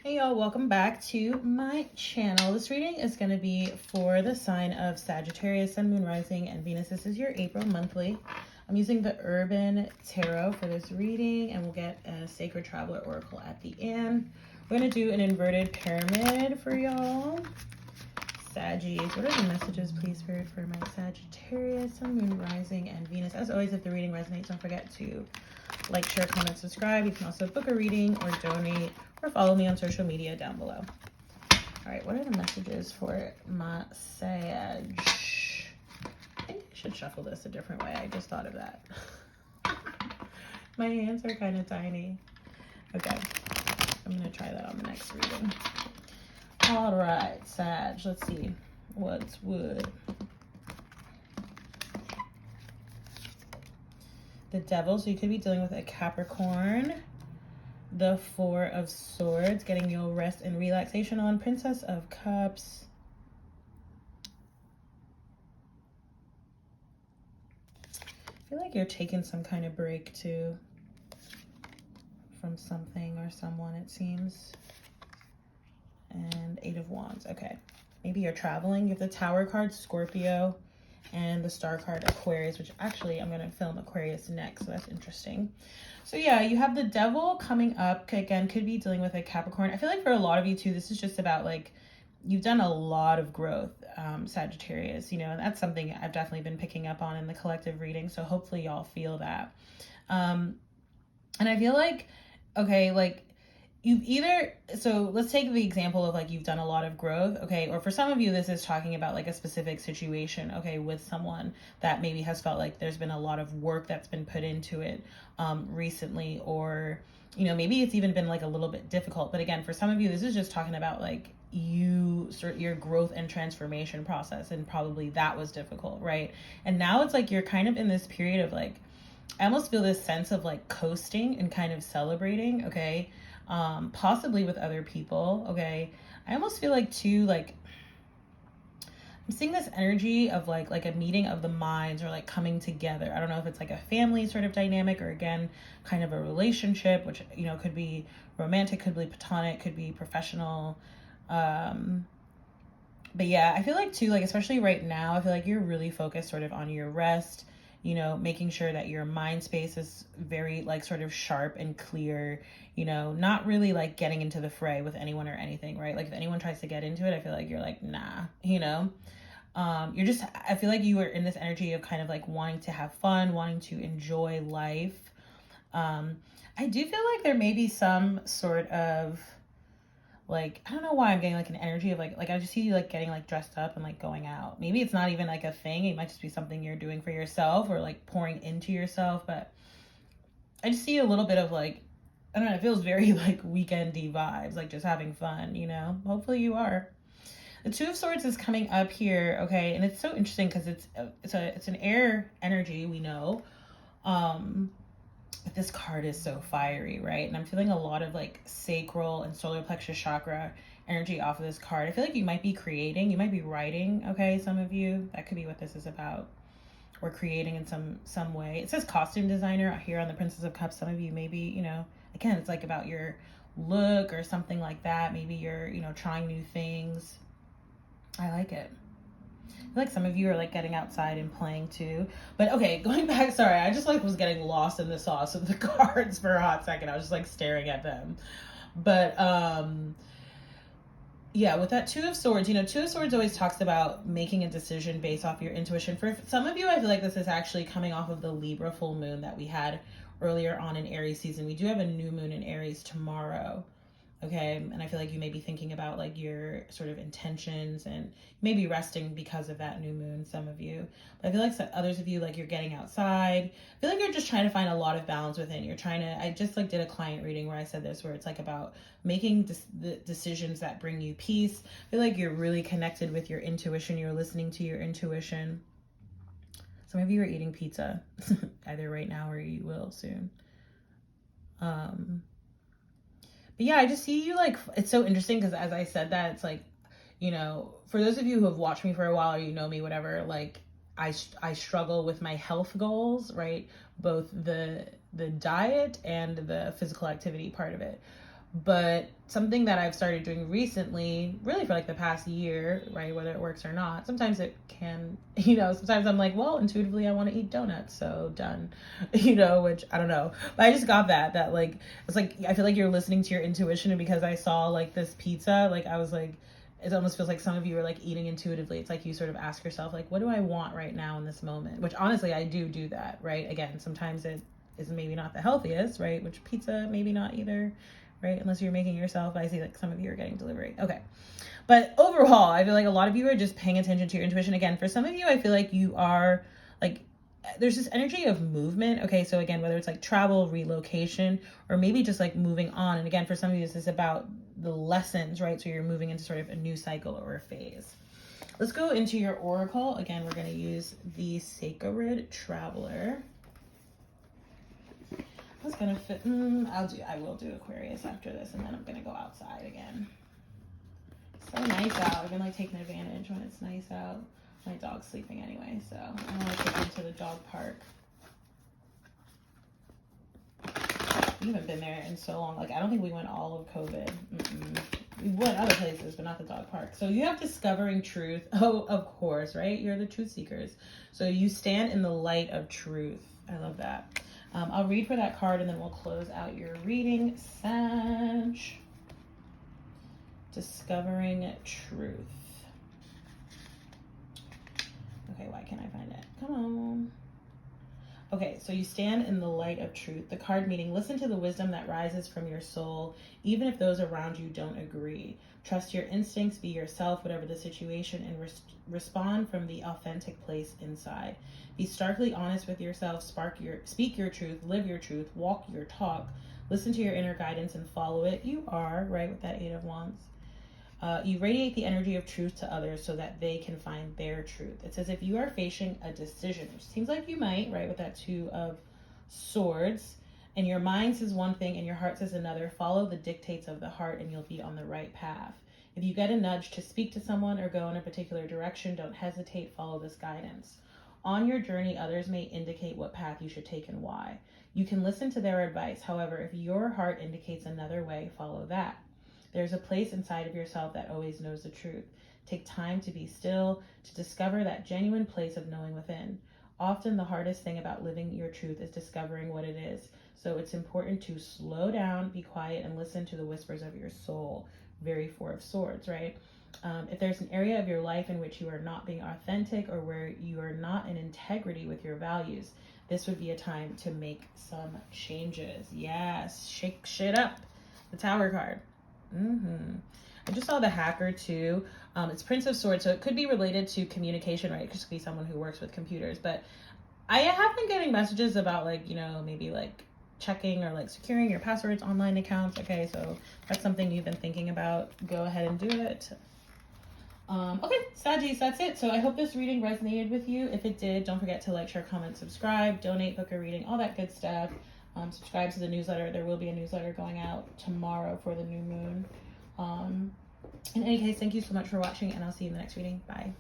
Hey y'all, welcome back to my channel. This reading is going to be for the sign of Sagittarius, Sun, Moon, Rising, and Venus. This is your April monthly. I'm using the Urban Tarot for this reading, and we'll get a Sacred Traveler Oracle at the end. We're going to do an inverted pyramid for y'all. Saggies, what are the messages, please, Spirit, for my Sagittarius, Sun, Moon, Rising, and Venus? As always, if the reading resonates, don't forget to like, share, comment, subscribe. You can also book a reading or donate or follow me on social media down below. All right, what are the messages for my Sag? I think I should shuffle this a different way. I just thought of that. My hands are kind of tiny. Okay, I'm going to try that on the next reading. All right, Sag, let's see. What's wood? The Devil, so you could be dealing with a Capricorn. The Four of Swords, getting your rest and relaxation on. Princess of Cups. I feel like you're taking some kind of break too from something or someone, it seems. And Eight of Wands. Okay, maybe you're traveling. You have the Tower card, Scorpio, and the Star card, Aquarius, which actually I'm going to film Aquarius next, so that's interesting. So yeah, you have the Devil coming up. Again, could be dealing with a Capricorn. I feel like for a lot of you too, this is just about like, you've done a lot of growth, Sagittarius, you know, and that's something I've definitely been picking up on in the collective reading. So hopefully y'all feel that. And I feel like, okay, like, you've either, so let's take the example of like you've done a lot of growth, okay, or for some of you this is talking about like a specific situation, okay, with someone that maybe has felt like there's been a lot of work that's been put into it recently, or you know, maybe it's even been like a little bit difficult. But again, for some of you this is just talking about like your growth and transformation process, and probably that was difficult, right? And now it's like you're kind of in this period of like, I almost feel this sense of like coasting and kind of celebrating, okay, possibly with other people, okay. I almost feel like too, like I'm seeing this energy of like a meeting of the minds, or like coming together. I don't know if it's like a family sort of dynamic, or again kind of a relationship, which, you know, could be romantic, could be platonic, could be professional. But yeah, I feel like too, like especially right now, I feel like you're really focused sort of on your rest, you know, making sure that your mind space is very like sort of sharp and clear, you know, not really like getting into the fray with anyone or anything, right? Like if anyone tries to get into it, I feel like you're like, nah, you know. You're just, I feel like you are in this energy of kind of like wanting to have fun, wanting to enjoy life. I do feel like there may be some sort of like, I don't know why I'm getting like an energy of like I just see you like getting like dressed up and like going out. Maybe it's not even like a thing. It might just be something you're doing for yourself, or like pouring into yourself. But I just see a little bit of like, I don't know, it feels very like weekendy vibes, like just having fun, you know. Hopefully you are. The Two of Swords is coming up here, okay, and it's so interesting because it's an air energy, we know. But this card is so fiery, right? And I'm feeling a lot of like sacral and solar plexus chakra energy off of this card. I feel like you might be creating, you might be writing, okay, some of you. That could be what this is about. Or creating in some way. It says costume designer here on the Princess of Cups. Some of you maybe, you know, again, it's like about your look or something like that. Maybe you're, you know, trying new things. I like it. I feel like some of you are like getting outside and playing too. But okay, going back, sorry, I just like was getting lost in the sauce of the cards for a hot second. I was just like staring at them. But yeah, with that Two of Swords, you know, Two of Swords always talks about making a decision based off your intuition. For some of you, I feel like this is actually coming off of the Libra full moon that we had earlier on in Aries season. We do have a new moon in Aries tomorrow. Okay, and I feel like you may be thinking about like your sort of intentions, and maybe resting because of that new moon, some of you. But I feel like others of you, like you're getting outside. I feel like you're just trying to find a lot of balance within. You're trying to, I just like did a client reading where I said this, where it's like about making the decisions that bring you peace. I feel like you're really connected with your intuition. You're listening to your intuition. Some of you are eating pizza, either right now or you will soon. But yeah, I just see you like, it's so interesting because as I said that, it's like, you know, for those of you who have watched me for a while, or you know me, whatever, like I struggle with my health goals, right? Both the diet and the physical activity part of it. But something that I've started doing recently, really for like the past year, right, whether it works or not, sometimes it can, sometimes I'm like, well, intuitively I want to eat donuts, so done, which I don't know. But I just got that like, it's like, I feel like you're listening to your intuition, and because I saw like this pizza, like I was like, it almost feels like some of you are like eating intuitively. It's like you sort of ask yourself, like, what do I want right now in this moment? Which honestly, I do that, right? Again, sometimes it is maybe not the healthiest, right? Which pizza, maybe not either, right? Unless you're making yourself. I see like some of you are getting delivery. Okay. But overall, I feel like a lot of you are just paying attention to your intuition. Again, for some of you, I feel like you are like, there's this energy of movement. Okay. So again, whether it's like travel, relocation, or maybe just like moving on. And again, for some of you, this is about the lessons, right? So you're moving into sort of a new cycle or a phase. Let's go into your oracle. Again, we're going to use the Sacred Traveler. I was gonna fit. I will do Aquarius after this, and then I'm gonna go outside again. So nice out. I've been like taking advantage when it's nice out. My dog's sleeping anyway, so I want to take him to the dog park. We haven't been there in so long. Like I don't think we went all of COVID. We went other places, but not the dog park. So you have discovering truth. Oh, of course, right? You're the truth seekers. So you stand in the light of truth. I love that. I'll read for that card and then we'll close out your reading. Sag. Discovering truth. Okay, why can't I find it? Come on. Okay, so you stand in the light of truth. The card meaning, listen to the wisdom that rises from your soul, even if those around you don't agree. Trust your instincts, be yourself, whatever the situation, and respond from the authentic place inside. Be starkly honest with yourself, speak your truth, live your truth, walk your talk, listen to your inner guidance and follow it. You are, right, with that 8 of Wands. You radiate the energy of truth to others so that they can find their truth. It says if you are facing a decision, which seems like you might, right, with that 2 of Swords, and your mind says one thing and your heart says another, follow the dictates of the heart and you'll be on the right path. If you get a nudge to speak to someone or go in a particular direction, don't hesitate, follow this guidance. On your journey, others may indicate what path you should take and why. You can listen to their advice. However, if your heart indicates another way, follow that. There's a place inside of yourself that always knows the truth. Take time to be still, to discover that genuine place of knowing within. Often the hardest thing about living your truth is discovering what it is. So it's important to slow down, be quiet, and listen to the whispers of your soul. Very 4 of Swords, right? If there's an area of your life in which you are not being authentic or where you are not in integrity with your values, this would be a time to make some changes. Yes, shake shit up. The Tower card. I just saw the Hacker too. It's Prince of Swords, so it could be related to communication, right? It could be someone who works with computers. But I have been getting messages about like, maybe like checking or like securing your passwords, online accounts. Okay, so that's something you've been thinking about. Go ahead and do it. Okay, Saggies, that's it. So I hope this reading resonated with you. If it did, don't forget to like, share, comment, subscribe, donate, book a reading, all that good stuff. Subscribe to the newsletter. There will be a newsletter going out tomorrow for the new moon. In any case, thank you so much for watching, and I'll see you in the next reading. Bye.